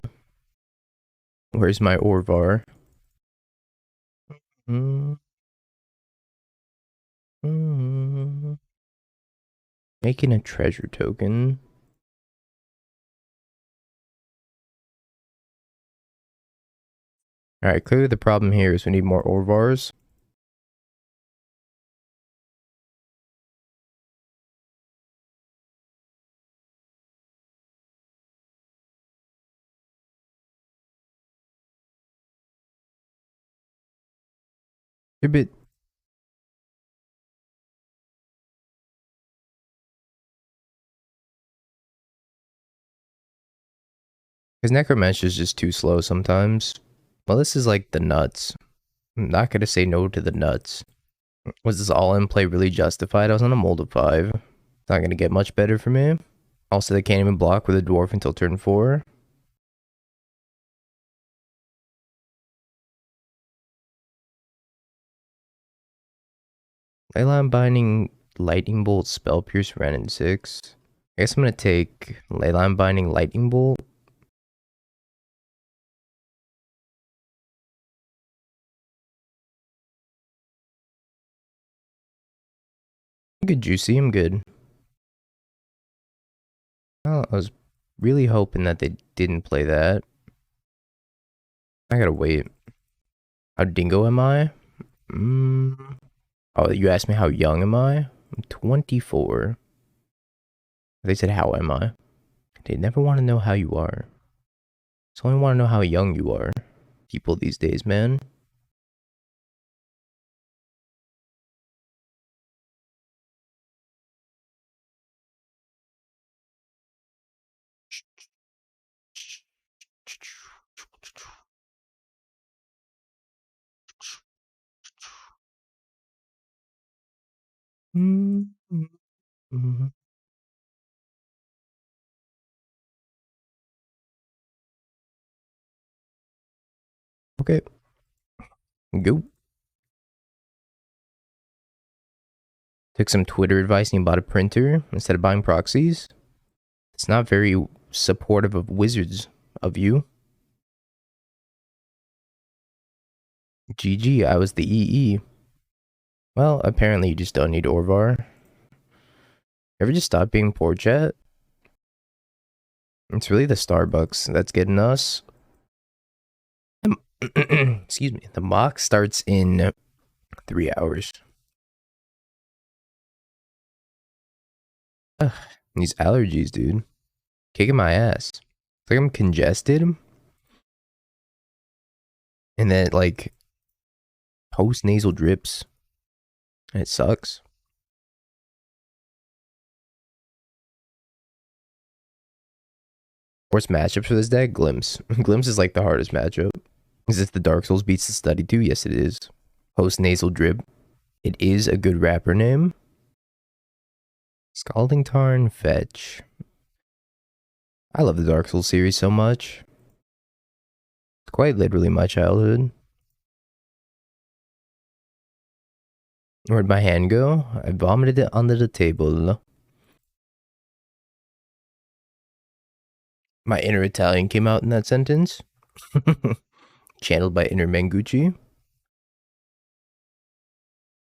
Where's my Orvar? Mm -hmm. Making a treasure token. Alright, clearly the problem here is we need more Orvars. A bit. Because Necromancer is just too slow sometimes. Well, this is like the nuts. I'm not gonna say no to the nuts. Was this all-in play really justified? I was on a mold of 5. It's not gonna get much better for me. Also, they can't even block with a dwarf until turn 4. Leyline Binding, Lightning Bolt, Spell Pierce, Ren, and 6. I guess I'm gonna take Leyline Binding, Lightning Bolt. Good juicy, I'm good. Oh, I was really hoping that they didn't play that. I gotta wait. How dingo am I? Oh, you asked me how young am I? I'm 24. They said, how am I? They never want to know how you are. Just only want to know how young you are. People these days, man. Okay. Go. Took some Twitter advice and you bought a printer instead of buying proxies. It's not very supportive of wizards of you. GG, I was the EE. Well, apparently you just don't need Orvar. Ever just stop being poor, chat? It's really the Starbucks that's getting us. Excuse me. The mock starts in 3 hours. Ugh, these allergies, dude. Kicking my ass. It's like I'm congested. And then, like, post-nasal drips. And it sucks. Worst matchups for this deck? Glimpse. Glimpse is like the hardest matchup. Is this the Dark Souls beats the study too? Yes, it is. Post-nasal drip. It is a good rapper name. Scalding Tarn, Fetch. I love the Dark Souls series so much. It's quite literally my childhood. Where'd my hand go? I vomited it under the table. My inner Italian came out in that sentence. Channeled by inner Mengucci.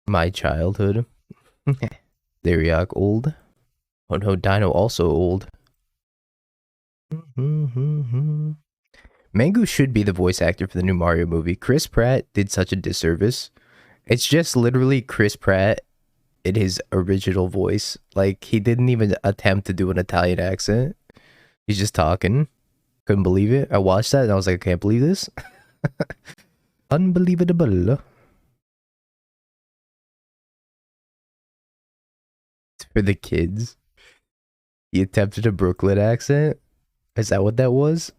My childhood. Theriac old. Oh no, Dino also old. Mangu should be the voice actor for the new Mario movie. Chris Pratt did such a disservice. It's just literally Chris Pratt in his original voice. Like, he didn't even attempt to do an Italian accent. He's just talking. Couldn't believe it. I watched that and I was like, I can't believe this. Unbelievable. It's for the kids. He attempted a Brooklyn accent. Is that what that was?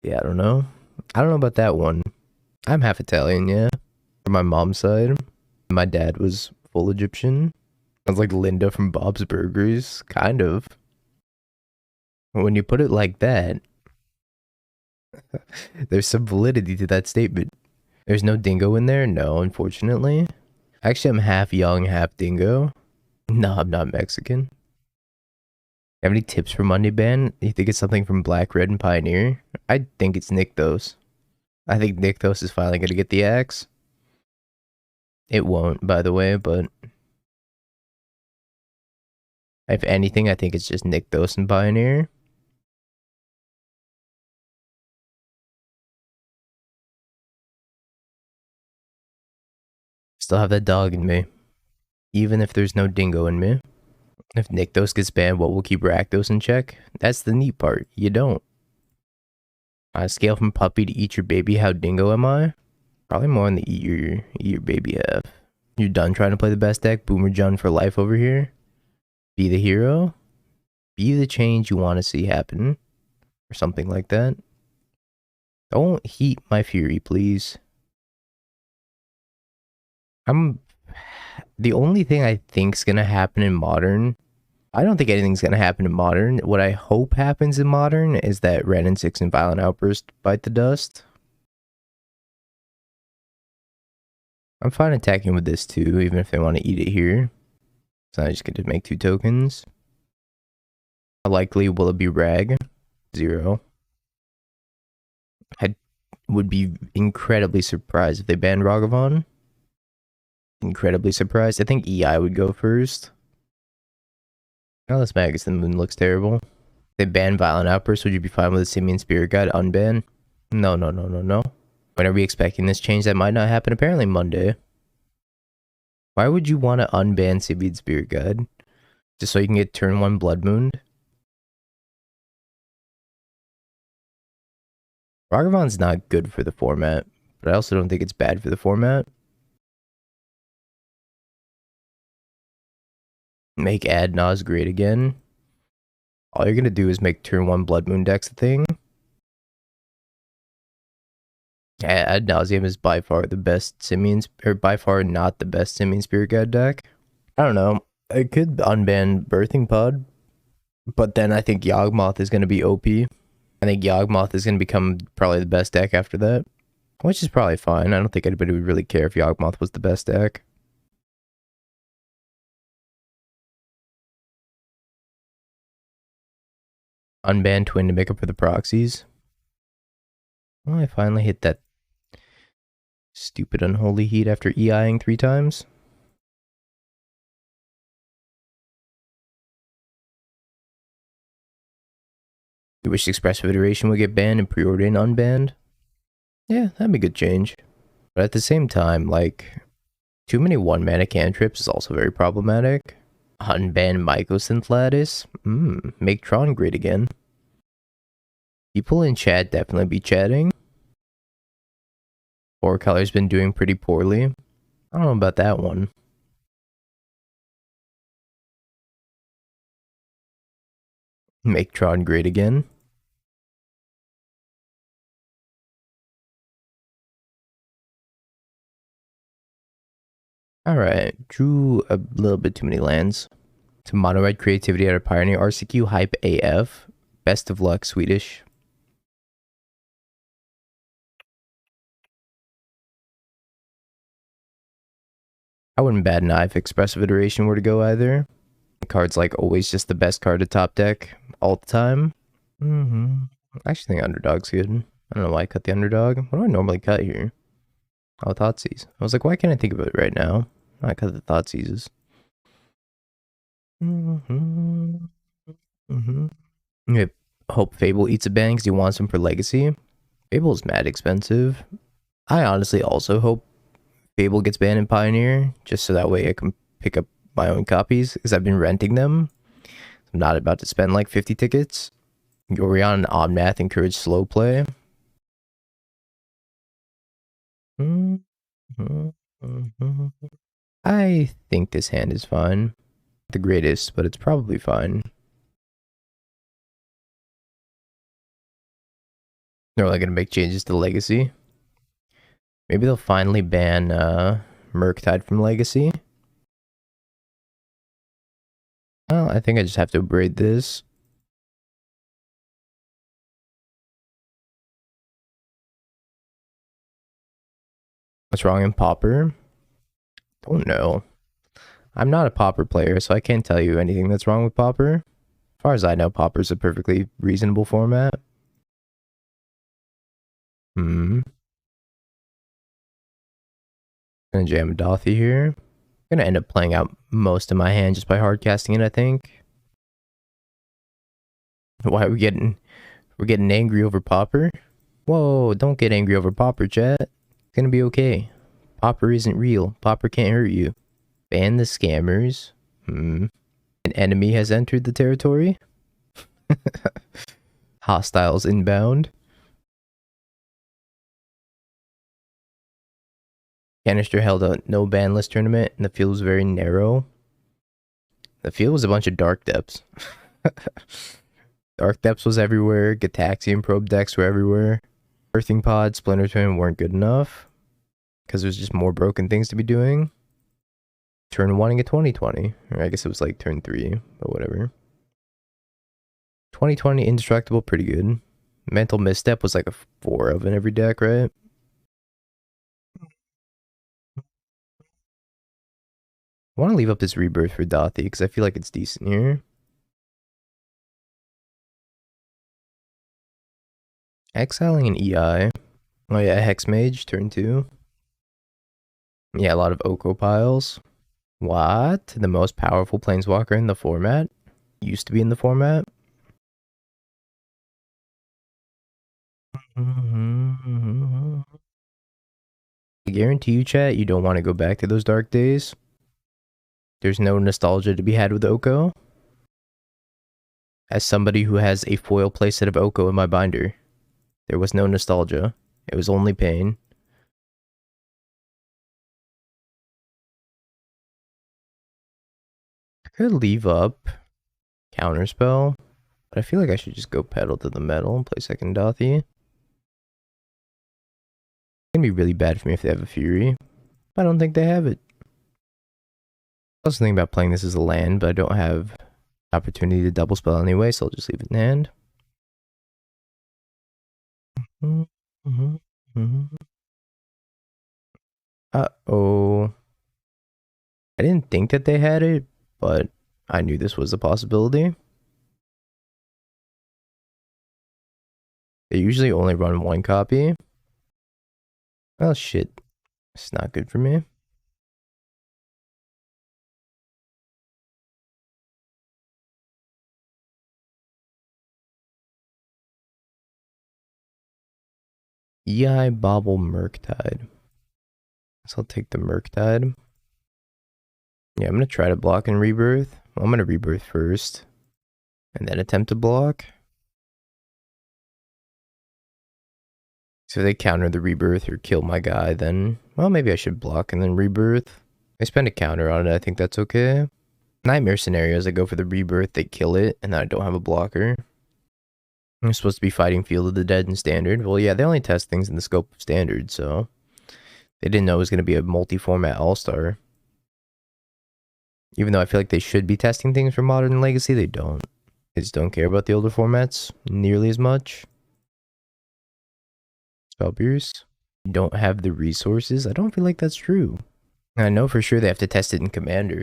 Yeah, I don't know. I don't know about that one. I'm half Italian, yeah. From my mom's side. My dad was full Egyptian. I was like Linda from Bob's Burgers, kind of. When you put it like that, there's some validity to that statement. There's no dingo in there? No, unfortunately. Actually, I'm half young, half dingo. No, I'm not Mexican. Have any tips for Monday Band? You think it's something from Black, Red, and Pioneer? I think it's Nykthos. I think Nykthos is finally gonna get the axe. It won't, by the way, but if anything, I think it's just Nykthos and Pioneer. Still have that dog in me. Even if there's no dingo in me. If Nykthos gets banned, what will keep Rakdos in check? That's the neat part. You don't. On a scale from puppy to eat your baby, how dingo am I? Probably more on the eat your baby half. You're done trying to play the best deck? Boomer John for life over here? Be the hero? Be the change you want to see happen? Or something like that. Don't heat my fury, please. The only thing I think's gonna happen in Modern, I don't think anything's gonna happen in Modern. What I hope happens in Modern is that Ren and 6 and Violent Outburst bite the dust. I'm fine attacking with this too, even if they want to eat it here. So I just get to make 2 tokens. How likely will it be Rag? 0. I would be incredibly surprised if they banned Ragavan. Incredibly surprised. I think EI would go first. Oh, this Magus the Moon looks terrible. If they ban Violent Outburst, would you be fine with a Simian Spirit Guide unban? No. When are we expecting this change? That might not happen apparently Monday. Why would you want to unban Simian Spirit Guide? Just so you can get turn 1 Blood Moon? Ragavan's not good for the format, but I also don't think it's bad for the format. Make Ad Naz great again. All you're gonna do is make turn 1 Blood Moon decks a thing. Ad Nauseam is by far the best Simian, or by far not the best Simian Spirit Guide deck. I don't know. It could unban Birthing Pod, but then I think Yawgmoth is gonna be OP. I think Yawgmoth is gonna become probably the best deck after that, which is probably fine. I don't think anybody would really care if Yawgmoth was the best deck. Unban Twin to make up for the proxies. Well, I finally hit that stupid unholy heat after EIing 3 times. You wish Expressive Iteration would get banned and Preordain unbanned? Yeah, that'd be a good change. But at the same time, like, too many 1-mana cantrips is also very problematic. Unban Mycosynth Lattice? Make Tron great again. People in chat definitely be chatting. Four Color's been doing pretty poorly. I don't know about that one. Make Tron great again. Alright, drew a little bit too many lands. Some mono red creativity out of Pioneer. RCQ hype AF. Best of luck, Swedish. I wouldn't bat an eye if Expressive Iteration were to go either. The card's like always just the best card to top deck all the time. I actually think Underdog's good. I don't know why I cut the Underdog. What do I normally cut here? Oh, Thoughtseize. I was like, why can't I think of it right now? I cut the Thoughtseizes. Yeah, hope Fable eats a bang because he wants him for Legacy. Fable's mad expensive. I honestly also hope Fable gets banned in Pioneer, just so that way I can pick up my own copies, because I've been renting them. I'm not about to spend like 50 tickets. Yorion and Omnath encourage slow play. I think this hand is fine. The greatest, but it's probably fine. They're like gonna make changes to Legacy. Maybe they'll finally ban Murktide from Legacy. Well, I think I just have to upgrade this. What's wrong in Pauper? Don't know. I'm not a Pauper player, so I can't tell you anything that's wrong with Pauper. As far as I know, Pauper's a perfectly reasonable format. Gonna jam a Dothy here. Gonna end up playing out most of my hand just by hardcasting it, I think. Why are we getting... We're getting angry over Pauper? Whoa, don't get angry over Pauper, chat. It's gonna be okay. Pauper isn't real. Pauper can't hurt you. Ban the scammers. An enemy has entered the territory. Hostiles inbound. Canister held a no ban list tournament, and the field was very narrow. The field was a bunch of dark depths. Dark depths was everywhere. Gataxian probe decks were everywhere. Earthing pod, Splinter Twin weren't good enough because there's just more broken things to be doing. Turn 1 and get 2020. Or I guess it was like turn 3, but whatever. 2020 indestructible, pretty good. Mental misstep was like a 4 of in every deck, right? I want to leave up this rebirth for Dothy because I feel like it's decent here. Exiling an EI. Oh yeah, Hex Mage, turn 2. Yeah, a lot of Oko piles. What? The most powerful planeswalker in the format? Used to be in the format? I guarantee you, chat, you don't want to go back to those dark days. There's no nostalgia to be had with Oko. As somebody who has a foil playset of Oko in my binder, there was no nostalgia. It was only pain. I could leave up Counterspell, but I feel like I should just go pedal to the metal and play second Dothy. It's gonna be really bad for me if they have a Fury. I don't think they have it. I was thinking about playing this as a land, but I don't have opportunity to double spell anyway, so I'll just leave it in hand. Uh-oh. I didn't think that they had it, but I knew this was a possibility. They usually only run one copy. Oh shit. It's not good for me. EI Bobble Murktide. So I'll take the Murktide. Yeah, I'm gonna try to block and rebirth. Well, I'm gonna rebirth first. And then attempt to block. So if they counter the rebirth or kill my guy, then, well, maybe I should block and then rebirth. I spend a counter on it, I think that's okay. Nightmare scenarios, I go for the rebirth, they kill it, and then I don't have a blocker. I'm supposed to be fighting Field of the Dead in Standard. Well, yeah, they only test things in the scope of Standard, so they didn't know it was going to be a multi-format All-Star. Even though I feel like they should be testing things for Modern and Legacy, they don't. They just don't care about the older formats nearly as much. Spell Pierce. You don't have the resources? I don't feel like that's true. I know for sure they have to test it in Commander.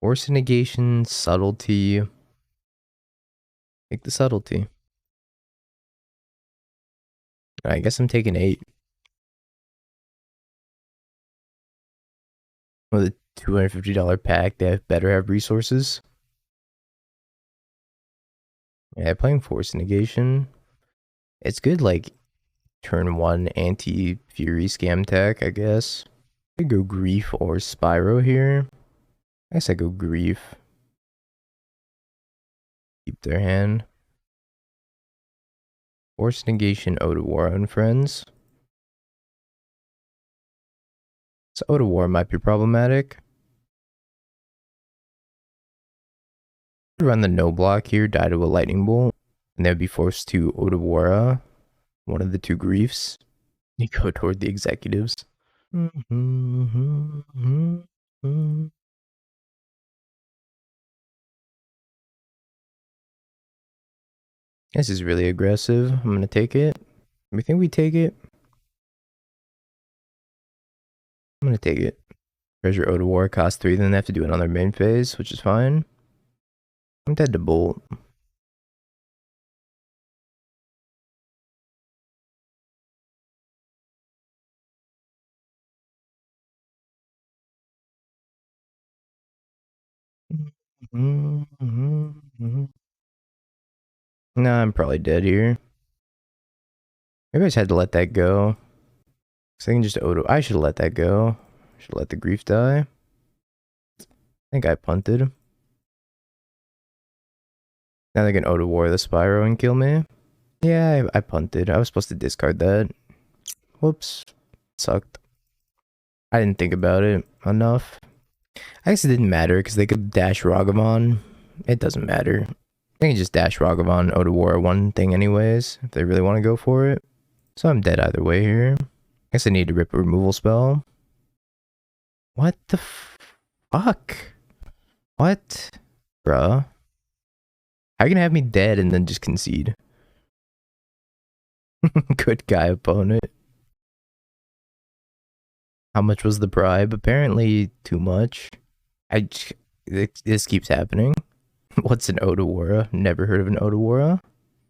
Force negation, subtlety. Take the subtlety. I guess I'm taking 8. With a $250 pack, they better have resources. Yeah, playing Force negation. It's good, like, turn 1 anti-Fury scam tech, I guess. I go Grief or Spyro here. I guess I go Grief. Keep their hand. Force negation, Otawar and friends. So Otawar might be problematic. Run the no block here, die to a lightning bolt, and they'd be forced to Odawara, one of the two griefs. You go toward the executives. This is really aggressive. I'm gonna take it. We think we take it. I'm gonna take it. Treasure Odawara cost 3, then they have to do it on their main phase, which is fine. I'm dead to bolt. Nah, I'm probably dead here. Maybe I just had to let that go. So I can just I should have let that go. Should let the grief die. I think I punted. Now they can Odawara the Spyro and kill me. Yeah, I punted. I was supposed to discard that. Whoops. Sucked. I didn't think about it enough. I guess it didn't matter because they could dash Ragavan. It doesn't matter. They can just dash Ragavan, Odawara one thing anyways, if they really want to go for it. So I'm dead either way here. I guess I need to rip a removal spell. What the fuck? What? Bruh. How are you gonna have me dead and then just concede? Good guy, opponent. How much was the bribe? Apparently too much. This keeps happening. What's an Odawara? Never heard of an Odawara.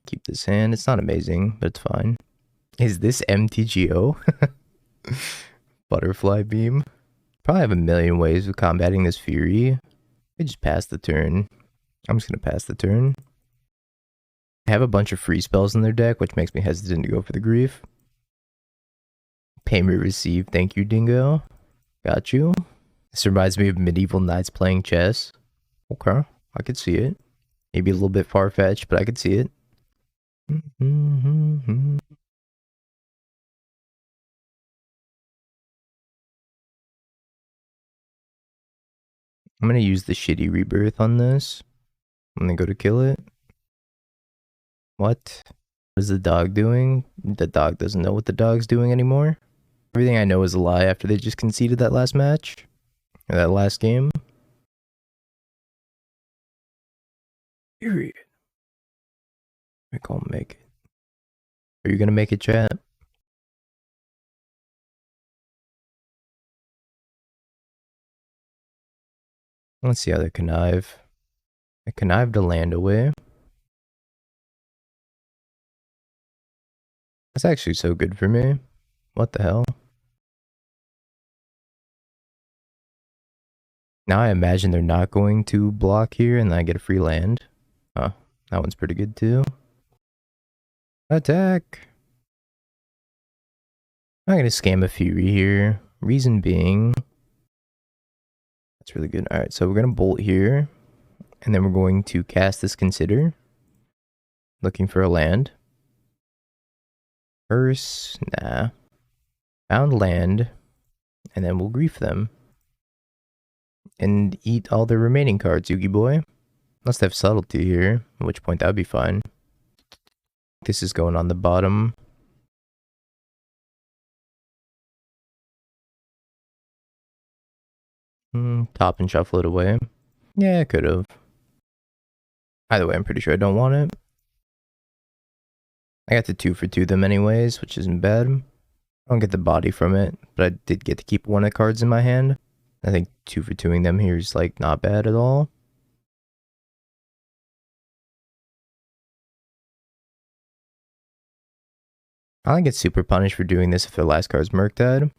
Keep this hand. It's not amazing, but it's fine. Is this MTGO? Butterfly beam. Probably have a million ways of combating this Fury. I just pass the turn. I'm just gonna pass the turn. I have a bunch of free spells in their deck, which makes me hesitant to go for the grief. Payment received. Thank you, Dingo. Got you. This reminds me of medieval knights playing chess. Okay, I could see it. Maybe a little bit far-fetched, but I could see it. I'm gonna use the shitty rebirth on this. I'm gonna go to kill it. What? What is the dog doing? The dog doesn't know what the dog's doing anymore. Everything I know is a lie after they just conceded that last match. Or that last game. Period. I can't make it. Are you gonna make it, chat? Let's see how they connive. I connived a land away. That's actually so good for me. What the hell? Now I imagine they're not going to block here and then I get a free land. Huh, that one's pretty good too. Attack! I'm gonna scam a Fury here. Reason being, that's really good. Alright, so we're gonna bolt here. And then we're going to cast this Consider. Looking for a land. Curse, nah. Found land. And then we'll grief them. And eat all their remaining cards, Yugi boy. Unless they have subtlety here, at which point that would be fine. This is going on the bottom. Top and shuffle it away. Yeah, I could have. Either way, I'm pretty sure I don't want it. I got to 2 for 2 them anyways, which isn't bad. I don't get the body from it, but I did get to keep one of the cards in my hand. I think 2 for 2ing them here is like not bad at all. I don't get super punished for doing this if their last card's Murktide.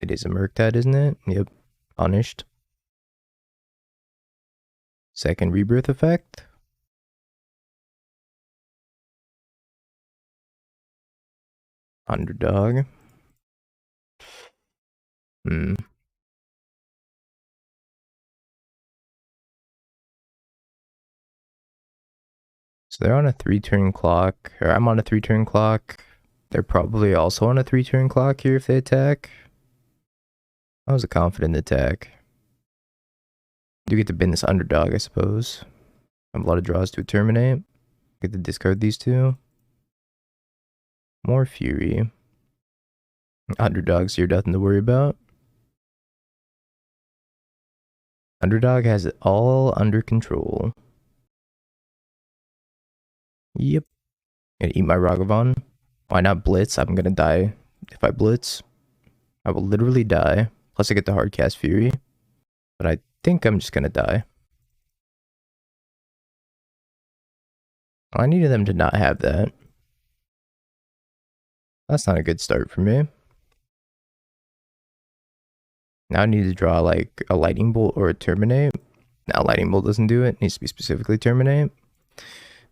It is a Murktide, isn't it? Yep. Punished. Second rebirth effect. Underdog. So they're on a 3-turn clock, or I'm on a 3-turn clock. They're probably also on a 3-turn clock here if they attack. That was a confident attack. Do get to bin this underdog, I suppose. I have a lot of draws to terminate. Get to discard these two. More Fury. Underdogs here, nothing to worry about. Underdog has it all under control. Yep. Gonna eat my Ragavan. Why not Blitz? I'm gonna die if I Blitz. I will literally die. Plus I get the hard cast Fury. But I think I'm just gonna die. I needed them to not have that. That's not a good start for me. Now I need to draw like a Lightning Bolt or a Terminate. Now Lightning Bolt doesn't do it. It needs to be specifically Terminate.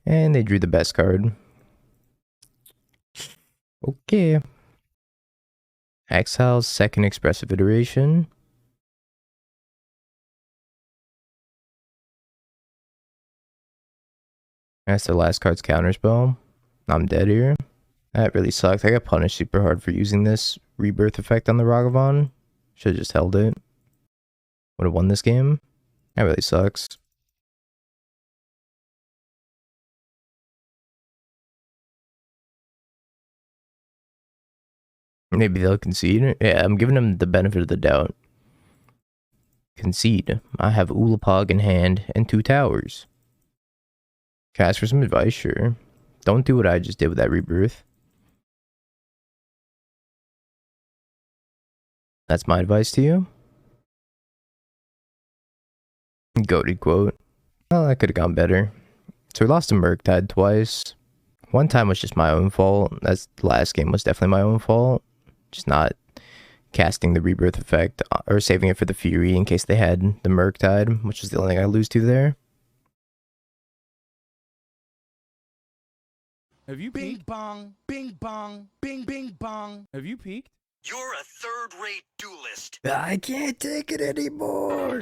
And they drew the best card. Okay. Exile's second expressive iteration. That's the last card's counterspell. I'm dead here. That really sucks. I got punished super hard for using this rebirth effect on the Ragavan. Should have just held it. Would have won this game. That really sucks. Maybe they'll concede. Yeah, I'm giving them the benefit of the doubt. Concede. I have Ulapog in hand and 2 towers. Can I ask for some advice? Sure. Don't do what I just did with that rebirth. That's my advice to you. Goated quote. Well, that could have gone better. So we lost to Murktide twice. One time was just my own fault. That's the last game was definitely my own fault. Just not casting the rebirth effect or saving it for the Fury in case they had the Murktide, which is the only thing I lose to there. Have you peeked? Bing bong, bing bong. Have you peeked? You're a third-rate duelist. I can't take it anymore.